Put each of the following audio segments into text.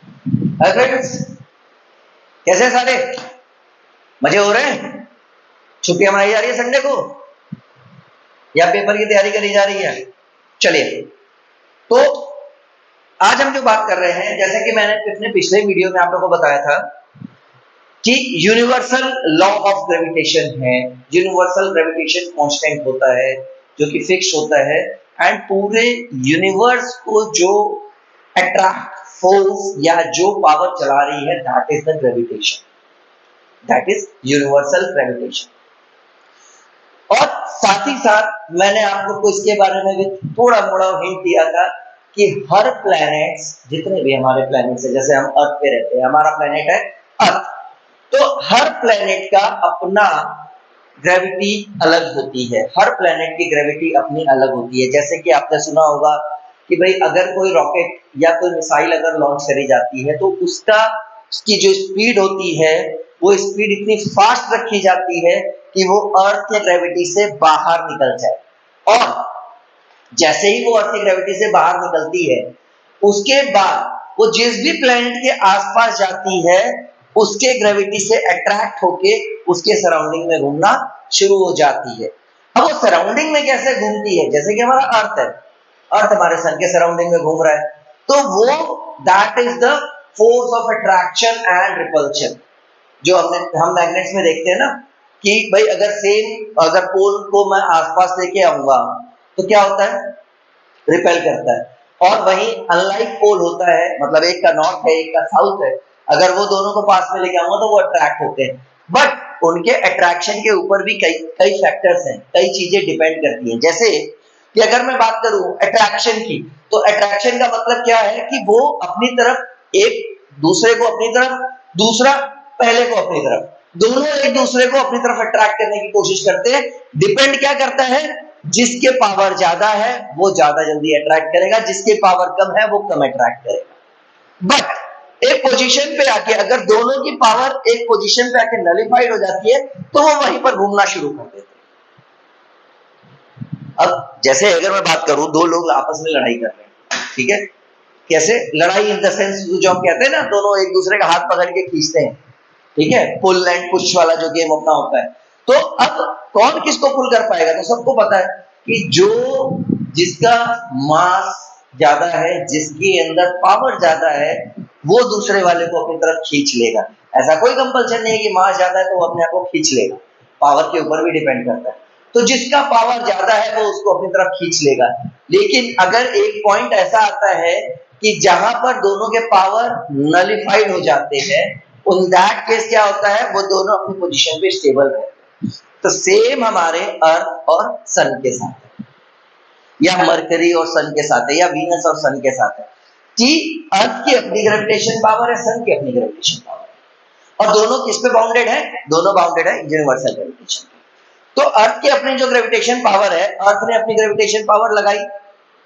Hi friends, कैसे हैं सारे? मजे हो रहे हैं? छुट्टियां मनाई जा रही है संडे को या पेपर की तैयारी करी जा रही है? चलिए, तो आज हम जो बात कर रहे हैं, जैसे कि मैंने अपने पिछले वीडियो में आप लोगों को बताया था कि यूनिवर्सल लॉ ऑफ ग्रेविटेशन है। यूनिवर्सल ग्रेविटेशन कांस्टेंट होता है जो कि फिक्स होता है, एंड पूरे यूनिवर्स को जो अट्रैक्ट फोर्स या जो पावर चला रही है, that is the gravitation, that is universal gravitation. और साथ ही साथ मैंने आप लोग को इसके बारे में भी थोड़ा मोड़ा हिंट दिया था कि हर प्लैनेट्स, जितने भी हमारे प्लैनेट्स है, जैसे हम अर्थ पे रहते हैं, हमारा प्लैनेट है अर्थ, तो हर प्लैनेट का अपना ग्रेविटी अलग होती है। हर प्लैनेट की ग्रेविटी अपनी अलग होती है। जैसे कि आपने सुना होगा कि भाई अगर कोई रॉकेट या कोई मिसाइल अगर लॉन्च करी जाती है तो उसकी जो स्पीड होती है वो स्पीड इतनी फास्ट रखी जाती है कि वो अर्थ के ग्रेविटी से बाहर निकल जाए। और जैसे ही वो अर्थ की ग्रेविटी से बाहर निकलती है, उसके बाद वो जिस भी प्लैनेट के आसपास जाती है उसके ग्रेविटी से अट्रैक्ट होके उसके सराउंडिंग में घूमना शुरू हो जाती है। अब वो सराउंडिंग में कैसे घूमती है? जैसे कि हमारा अर्थ है, अर्थ हमारे सन के सराउंडिंग में घूम रहा है, तो वो that is the force of attraction and repulsion. जो हम मैग्नेट्स में देखते हैं ना कि भाई अगर पोल को मैं आसपास लेके आऊंगा तो क्या होता है? रिपेल करता है। और वहीं अनलाइक पोल होता है, मतलब एक का नॉर्थ है एक का साउथ है, अगर वो दोनों को पास में लेके आऊंगा तो वो अट्रैक्ट होते हैं। बट उनके अट्रैक्शन के ऊपर भी कई कई फैक्टर्स हैं, कई चीजें डिपेंड करती हैं। जैसे कि अगर मैं बात करूं अट्रैक्शन की, तो अट्रैक्शन का मतलब क्या है कि वो अपनी तरफ एक दूसरे को अपनी तरफ, दूसरा पहले को अपनी तरफ, दोनों एक दूसरे को अपनी तरफ अट्रैक्ट करने की कोशिश करते हैं। डिपेंड क्या करता है? जिसके पावर ज्यादा है वो ज्यादा जल्दी अट्रैक्ट करेगा, जिसके पावर कम है वो कम अट्रैक्ट करेगा। बट एक पोजीशन पे आके अगर दोनों की पावर एक पोजीशन पे आके नलिफाइड हो जाती है तो वो वहीं पर घूमना शुरू कर देते हैं। अब जैसे अगर मैं बात करूं, दो लोग आपस में लड़ाई कर रहे हैं, ठीक है? कैसे लड़ाई? इन द सेंस जो हम कहते हैं ना, दोनों एक दूसरे का हाथ पकड़ के खींचते हैं, ठीक है? पुल एंड पुश वाला जो गेम अपना होता है। तो अब कौन किसको पुल कर पाएगा? तो सबको पता है कि जिसका मास ज्यादा है, जिसके अंदर पावर ज्यादा है, वो दूसरे वाले को अपनी तरफ खींच लेगा। ऐसा कोई कंपल्सन नहीं है कि मास ज्यादा है तो वो अपने आप को खींच लेगा, पावर के ऊपर भी डिपेंड करता है। तो जिसका पावर ज्यादा है वो उसको अपनी तरफ खींच लेगा। लेकिन अगर एक पॉइंट ऐसा आता है कि जहां पर दोनों के पावर नलिफाइड हो जाते हैं, उन दैट केस क्या होता है? वो दोनों अपनी पोजीशन पे स्टेबल रहते हैं। तो सेम हमारे अर्थ और सन के साथ है, या मरकरी और सन के साथ है, या वीनस और सन के साथ है कि अर्थ की अपनी ग्रेविटेशन पावर है, सन की अपनी ग्रेविटेशन पावर है। और दोनों किस पे बाउंडेड है? दोनों बाउंडेड है यूनिवर्सल ग्रेविटेशन। तो अर्थ की अपनी जो ग्रेविटेशन पावर है, अर्थ ने अपनी ग्रेविटेशन पावर लगाई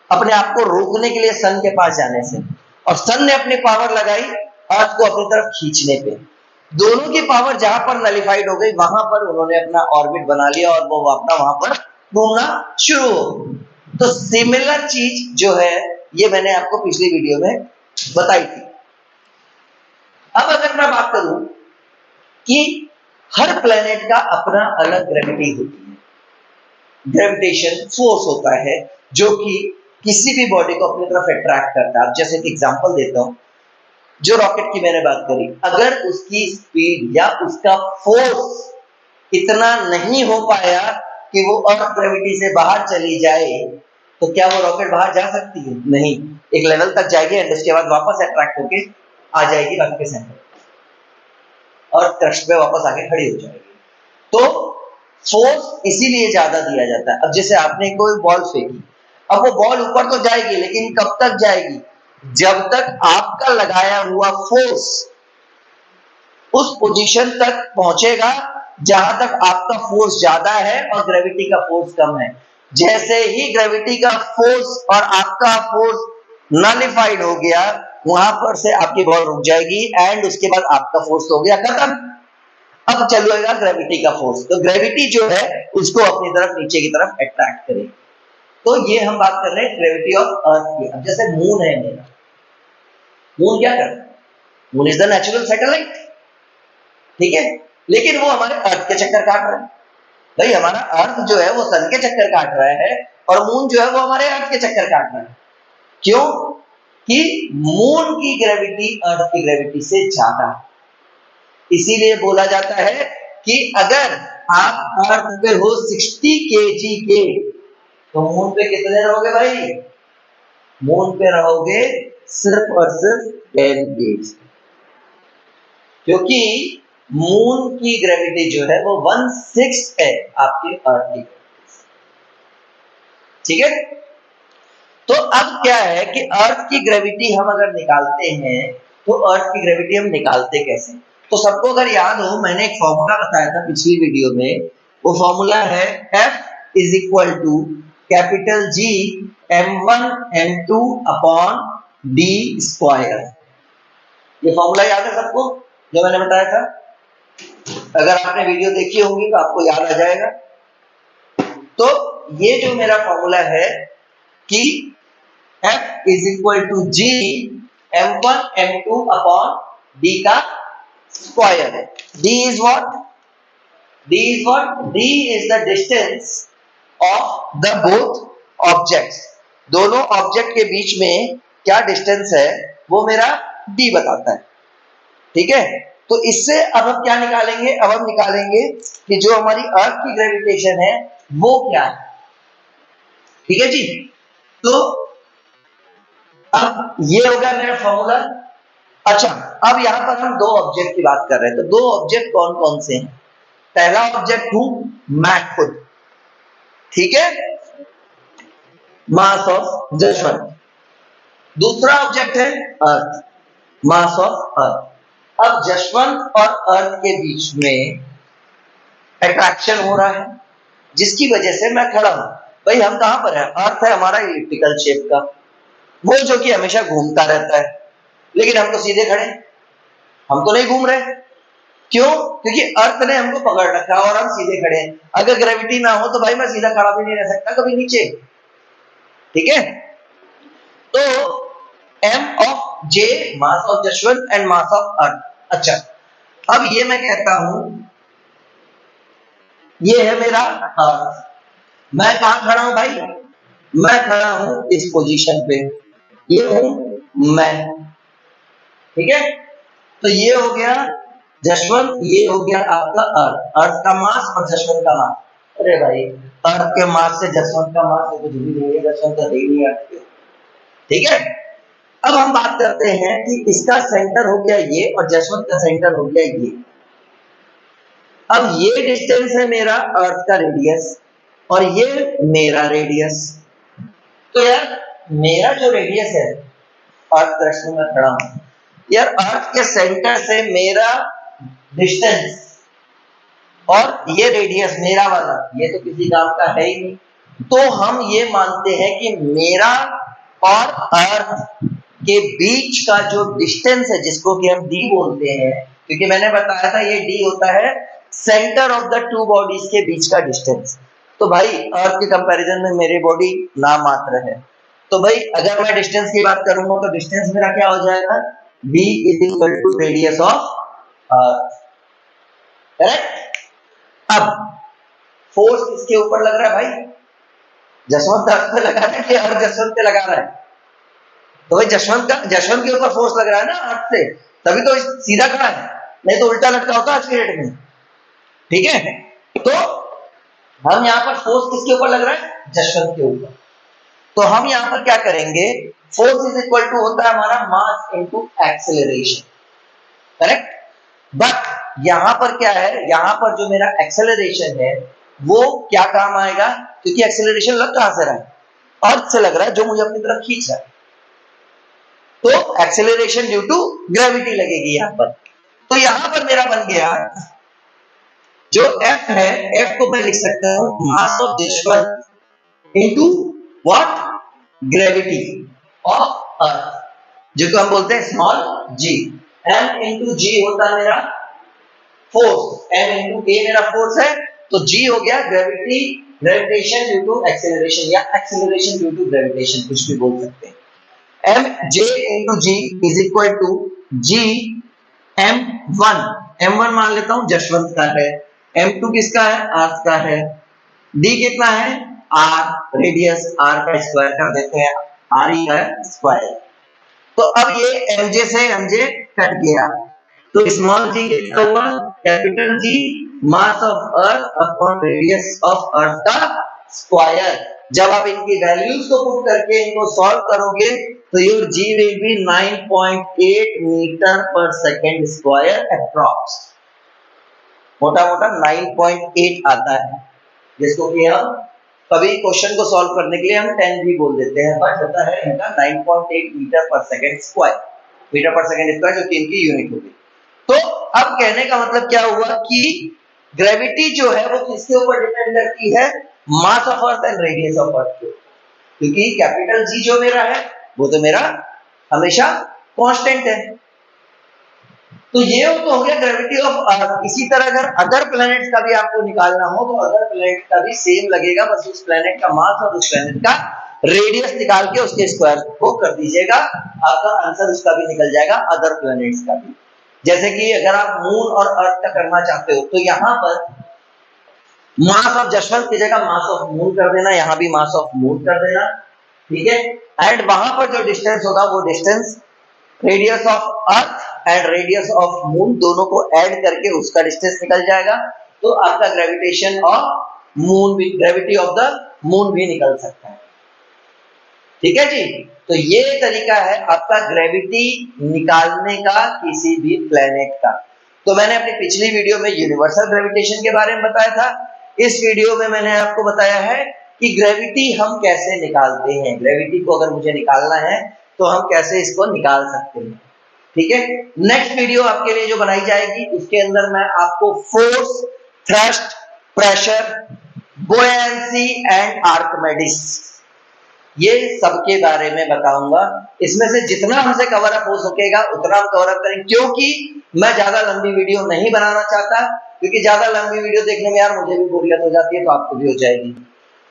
अपने आप को रोकने के लिए सन के पास जाने से, और सन ने अपनी पावर लगाई अर्थ को अपनी तरफ खींचने पे। दोनों की पावर जहां पर नलिफाइड हो गई वहां पर उन्होंने अपना ऑर्बिट बना लिया और वो अपना वहां पर घूमना शुरू हो। तो सिमिलर चीज जो है ये मैंने आपको पिछली वीडियो में बताई थी। अब अगर मैं बात करूं कि हर प्लेनेट का अपना अलग ग्रेविटी होती है, ग्रेविटेशन फोर्स होता है जो कि किसी भी बॉडी को अपनी तरफ अट्रैक्ट करता है। जैसे कि एग्जांपल देता हूं, जो रॉकेट की मैंने बात करी, अगर उसकी स्पीड या उसका फोर्स इतना नहीं हो पाया कि वो अर्थ ग्रेविटी से बाहर चली जाए, तो क्या वो रॉकेट बाहर जा सकती है? नहीं। एक लेवल तक जाएगी एंड उसके बाद वापस अट्रैक्ट होके आ जाएगी अर्थ के सेंटर और क्रस्ट पे वापस आके खड़ी हो जाएगी। तो फोर्स इसीलिए ज्यादा दिया जाता है। अब जैसे आपने कोई बॉल फेंकी, अब वो बॉल ऊपर तो जाएगी, लेकिन कब तक जाएगी? जब तक आपका लगाया हुआ फोर्स उस पोजीशन तक पहुंचेगा जहां तक आपका फोर्स ज्यादा है और ग्रेविटी का फोर्स कम है। जैसे ही ग्रेविटी का फोर्स और आपका फोर्स नलिफाइड हो गया, वहां पर से आपकी बॉल रुक जाएगी एंड उसके बाद आपका फोर्स हो गया खत्म। अब चलेगा ग्रेविटी का फोर्स। तो ग्रेविटी जो है उसको अपनी तरफ नीचे की तरफ अट्रैक्ट करेगी। तो ये हम बात कर रहे हैं ग्रेविटी ऑफ अर्थ की। अब जैसे मून है मेरा, मून क्या करता है? Moon is the natural satellite, ठीक है, लेकिन वो हमारे अर्थ के चक्कर काट रहा है। भाई हमारा अर्थ जो है वो सन के चक्कर काट रहा है और मून जो है वो हमारे अर्थ के चक्कर काट रहा है। क्यों? कि मून की ग्रेविटी अर्थ की ग्रेविटी से ज्यादा है। इसीलिए बोला जाता है कि अगर आप अर्थ पे हो 60 kg के तो मून पे कितने रहोगे भाई? मून पे रहोगे सिर्फ और सिर्फ 10 kg, क्योंकि मून की ग्रेविटी जो है वो 1/6 है आपके अर्थ की, ठीक है। तो अब क्या है कि अर्थ की ग्रेविटी हम अगर निकालते हैं तो अर्थ की ग्रेविटी हम निकालते कैसे? तो सबको अगर याद हो, मैंने एक फॉर्मूला बताया था पिछली वीडियो में, वो फॉर्मूला है F is equal to capital G m1 m2 upon d square. ये फॉर्मूला याद है सबको जो मैंने बताया था? अगर आपने वीडियो देखी होंगी तो आपको याद आ जाएगा। तो ये जो मेरा फॉर्मूला है कि F is equal to G m1 m2 upon d का स्क्वायर है। D is what? D is what? D is the distance of the both objects. दोनों ऑब्जेक्ट के बीच में क्या डिस्टेंस है वो मेरा D बताता है, ठीक है। तो इससे अब हम क्या निकालेंगे? अब हम निकालेंगे कि जो हमारी अर्थ की ग्रेविटेशन है वो क्या है, ठीक है जी। तो अब ये हो गया मेरा फॉर्मूला। अच्छा, अब यहां पर हम दो ऑब्जेक्ट की बात कर रहे हैं, तो दो ऑब्जेक्ट कौन कौन से हैं? पहला ऑब्जेक्ट हूं मैं खुद, ठीक है, मास ऑफ जशवंत। दूसरा ऑब्जेक्ट है अर्थ, मास ऑफ अर्थ। अब जशवंत और अर्थ के बीच में अट्रैक्शन हो रहा है जिसकी वजह से मैं खड़ा हूं। भाई हम कहां पर है? अर्थ है हमारा इलिप्टिकल शेप का, वो जो कि हमेशा घूमता रहता है, लेकिन हम तो सीधे खड़े, हम तो नहीं घूम रहे। क्यों? क्योंकि अर्थ ने हमको पकड़ रखा और हम सीधे खड़े हैं। अगर ग्रेविटी ना हो तो भाई मैं सीधा खड़ा भी नहीं रह सकता कभी नीचे, ठीक है। तो m of j mass of Jashwant and mass of earth. अच्छा, अब ये मैं कहता हूं ये है मेरा अर्थ, मैं कहां खड़ा हूं भाई? मैं खड़ा हूं इस पोजीशन पे, ये हूं मैं, ठीक है। तो ये हो गया जशवंत, ये हो गया आपका अर्थ, अर्थ का मास और जशवंत का मास। अरे भाई अर्थ के मास से जशवंत का मास तो कुछ भी नहीं है, जशवंत का दे नहीं है, ठीक है। अब हम बात करते हैं कि इसका सेंटर हो गया ये और जशवंत का सेंटर हो गया ये। अब ये डिस्टेंस है मेरा अर्थ का रेडियस और ये मेरा रेडियस। तो यार मेरा जो रेडियस है अर्थ दृष्टि में खड़ा हूं, यार अर्थ के सेंटर से मेरा डिस्टेंस और ये रेडियस मेरा वाला, ये तो किसी काम का है ही नहीं। तो हम ये मानते हैं कि मेरा और अर्थ के बीच का जो डिस्टेंस है जिसको कि हम डी बोलते हैं, क्योंकि मैंने बताया था ये डी होता है centre of the two bodies के बीच का डिस्टेंस। तो भाई अर्थ के कंपैरिजन में मेरी बॉडी नाम मात्र है, तो भाई अगर मैं डिस्टेंस की बात करूंगा तो डिस्टेंस मेरा क्या हो जाएगा? d is equal to radius of earth, correct. अब फोर्स किसके ऊपर लग रहा है भाई? जशवंत अर्थ पे लगा रहा है कि अर्थ जशवंत पे लगा रहा है? तो भाई जशवंत के ऊपर फोर्स लग रहा है ना अर्थ से, तभी तो सीधा खड़ा है, नहीं तो उल्टा लटका होता आज के डेट में, ठीक है। तो हम यहाँ पर फोर्स किसके ऊपर लग रहा है? जशवंत के ऊपर। तो हम यहाँ पर क्या करेंगे? फोर्स इज इक्वल टू होता है हमारा mass into acceleration, correct. But यहां पर क्या है? यहां पर जो मेरा एक्सेलरेशन है वो क्या काम आएगा? क्योंकि एक्सेलरेशन लग कहां से रहा है? अर्थ से लग रहा है जो मुझे अपनी तरफ खींच रहा है। तो एक्सेलरेशन ड्यू टू ग्रेविटी लगेगी यहां पर। तो यहां पर मेरा बन गया जो F है, F को मैं लिख सकता हूं mass of Jashwant into what? Gravity of earth, जो हम बोलते हैं स्मॉल g। m इंटू जी होता है मेरा फोर्स, m इंटू ए मेरा फोर्स है, तो g हो गया gravity, gravitation due to acceleration या एक्सेलरेशन ड्यू टू ग्रेविटेशन, कुछ भी बोल सकते हैं। m j into G is equal to g M1 M1 मान लेता हूं जशवंत का है, M2 किसका है, अर्थ का है, D कितना है, R रेडियस, R का स्क्वायर कर देते हैं, RE का स्क्वायर। तो अब ये MJ से MJ कट गया, तो स्मॉल g कितना हुआ, capital G mass of earth upon radius of अर्थ का स्क्वायर। जब आप इनकी वैल्यूज को पुट करके इनको सॉल्व करोगे तो your g will be 9.8 metre per second square approx, मोटा मोटा 9.8 आता है, जिसको कि हम कभी क्वेश्चन को सॉल्व करने के लिए हम 10 भी बोल देते हैं, बट होता है इनका 9.8 metre per second square, metre per second square जो कि इनकी यूनिट होगी। तो अब कहने का मतलब क्या हुआ कि ग्रेविटी जो है वो किसके ऊपर डिपेंड करती है, mass of earth and radius of अर्थ के, क्योंकि कैपिटल जी जो मेरा है वो तो मेरा हमेशा कांस्टेंट है। तो ये तो हो गया ग्रेविटी ऑफ अर्थ। इसी तरह अगर अदर प्लैनेट्स का भी आपको निकालना हो तो अदर प्लैनेट का भी सेम लगेगा, बस उस प्लैनेट का मास और उस प्लैनेट का रेडियस निकाल के उसके स्क्वायर को कर दीजिएगा, आपका आंसर उसका भी निकल जाएगा, अदर प्लैनेट्स का भी। जैसे कि अगर आप मून और अर्थ का करना चाहते हो तो यहां पर मास ऑफ जशवंत की जगह मास ऑफ मून कर देना, यहां भी मास ऑफ मून कर देना, ठीक है। एंड वहां पर जो डिस्टेंस होगा वो distance radius of earth and radius of moon दोनों को ऐड करके उसका डिस्टेंस निकल जाएगा, तो आपका ग्रेविटेशन ऑफ मून भी, ग्रेविटी ऑफ द मून भी निकल सकता है, ठीक है जी। तो ये तरीका है आपका ग्रेविटी निकालने का किसी भी प्लेनेट का। तो मैंने अपनी पिछली वीडियो में यूनिवर्सल ग्रेविटेशन के बारे में बताया था, इस वीडियो में मैंने आपको बताया है कि ग्रेविटी हम कैसे निकालते हैं, ग्रेविटी को अगर मुझे निकालना है तो हम कैसे इसको निकाल सकते हैं, ठीक है। नेक्स्ट वीडियो आपके लिए जो बनाई जाएगी उसके अंदर मैं आपको force, thrust, pressure, buoyancy and Archimedes ये सबके बारे में बताऊंगा। इसमें से जितना हमसे कवर अप हो सकेगा उतना हम कवर अप करेंगे, क्योंकि मैं ज्यादा लंबी वीडियो नहीं बनाना चाहता, क्योंकि ज्यादा लंबी वीडियो देखने में यार मुझे भी बोरियत हो जाती है तो आपको भी हो जाएगी।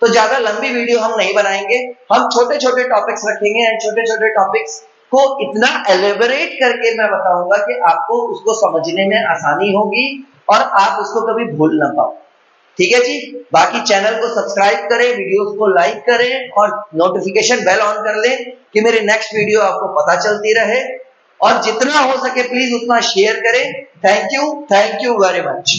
तो ज्यादा लंबी वीडियो हम नहीं बनाएंगे, हम छोटे छोटे टॉपिक्स रखेंगे एंड छोटे छोटे टॉपिक्स को इतना एलेबोरेट करके मैं बताऊंगा कि आपको उसको समझने में आसानी होगी और आप उसको कभी भूल ना पाओ, ठीक है जी। बाकी चैनल को सब्सक्राइब करें, वीडियोस को लाइक करें और नोटिफिकेशन बेल ऑन कर लें कि मेरी नेक्स्ट वीडियो आपको पता चलती रहे, और जितना हो सके प्लीज उतना शेयर करें। Thank you very much.